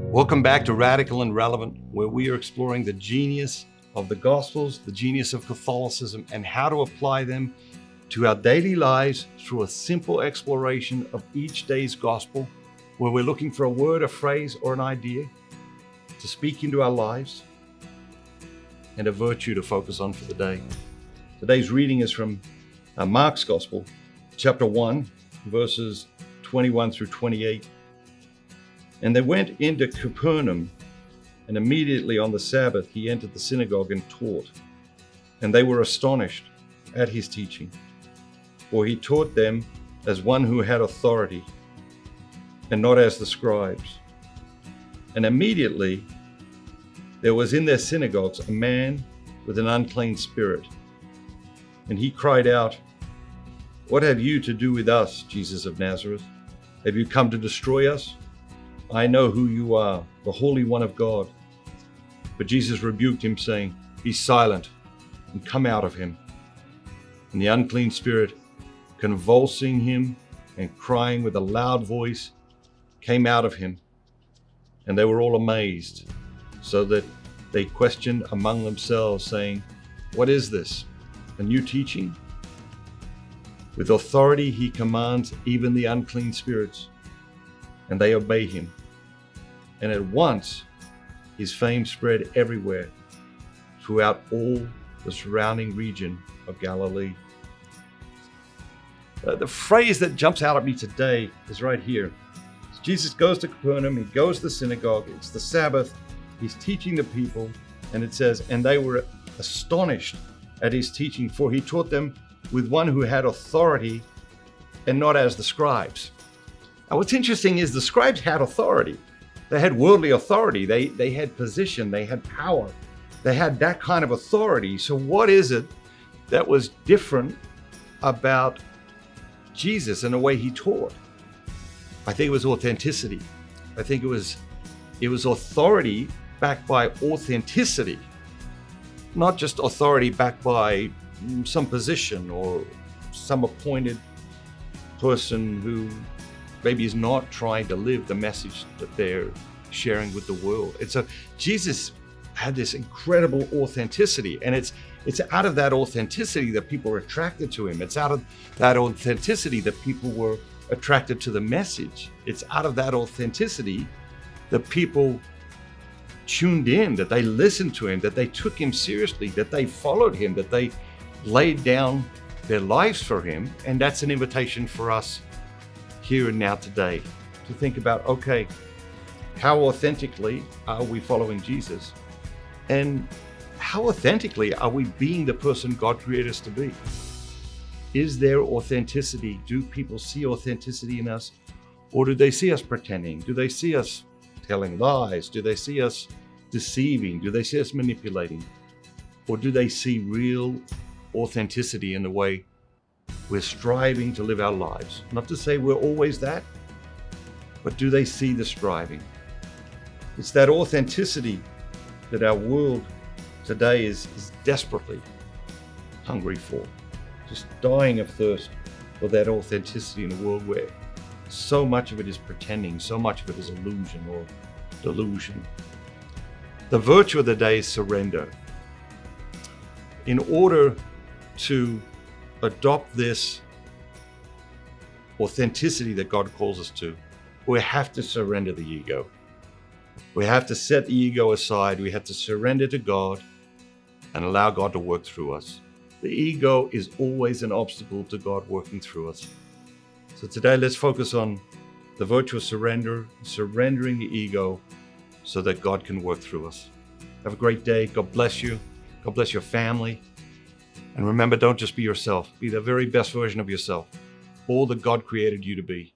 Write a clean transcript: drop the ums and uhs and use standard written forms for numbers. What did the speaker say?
Welcome back to Radical and Relevant, where we are exploring the genius of the Gospels, the genius of Catholicism, and how to apply them to our daily lives through a simple exploration of each day's Gospel, where we're looking for a word, a phrase, or an idea to speak into our lives and a virtue to focus on for the day. Today's reading is from Mark's Gospel, chapter 1, verses 21 through 28. And they went into Capernaum, and immediately on the Sabbath he entered the synagogue and taught. And they were astonished at his teaching, for he taught them as one who had authority, and not as the scribes. And immediately there was in their synagogues a man with an unclean spirit. And he cried out, "What have you to do with us, Jesus of Nazareth? Have you come to destroy us? I know who you are, the Holy One of God." But Jesus rebuked him, saying, "Be silent and come out of him." And the unclean spirit, convulsing him and crying with a loud voice, came out of him. And they were all amazed, so that they questioned among themselves, saying, "What is this? A new teaching? With authority he commands even the unclean spirits, and they obey him." And at once his fame spread everywhere throughout all the surrounding region of Galilee. The phrase that jumps out at me today is right here. Jesus goes to Capernaum, he goes to the synagogue, it's the Sabbath, he's teaching the people, and it says, and they were astonished at his teaching, for he taught them with one who had authority and not as the scribes. Now, what's interesting is the scribes had authority. They had worldly authority. They had position. They had power. They had that kind of authority. So what is it that was different about Jesus and the way he taught? I think it was authenticity. I think it was authority backed by authenticity, not just authority backed by some position or some appointed person who maybe is not trying to live the message that they're sharing with the world. And so Jesus had this incredible authenticity, and it's out of that authenticity that people were attracted to him. It's out of that authenticity that people were attracted to the message. It's out of that authenticity that people tuned in, that they listened to him, that they took him seriously, that they followed him, that they laid down their lives for him. And that's an invitation for us here and now today to think about, okay, how authentically are we following Jesus? And how authentically are we being the person God created us to be? Is there authenticity? Do people see authenticity in us? Or do they see us pretending? Do they see us telling lies? Do they see us deceiving? Do they see us manipulating? Or do they see real authenticity in the way we're striving to live our lives? Not to say we're always that, but do they see the striving? It's that authenticity that our world today is desperately hungry for, just dying of thirst for that authenticity in a world where so much of it is pretending, so much of it is illusion or delusion. The virtue of the day is surrender. In order to adopt this authenticity that God calls us to, we have to surrender the ego. We have to set the ego aside. We have to surrender to God and allow God to work through us. The ego is always an obstacle to God working through us. So today, let's focus on the virtue of surrender, surrendering the ego so that God can work through us. Have a great day. God bless you. God bless your family. And remember, don't just be yourself. Be the very best version of yourself, all that God created you to be.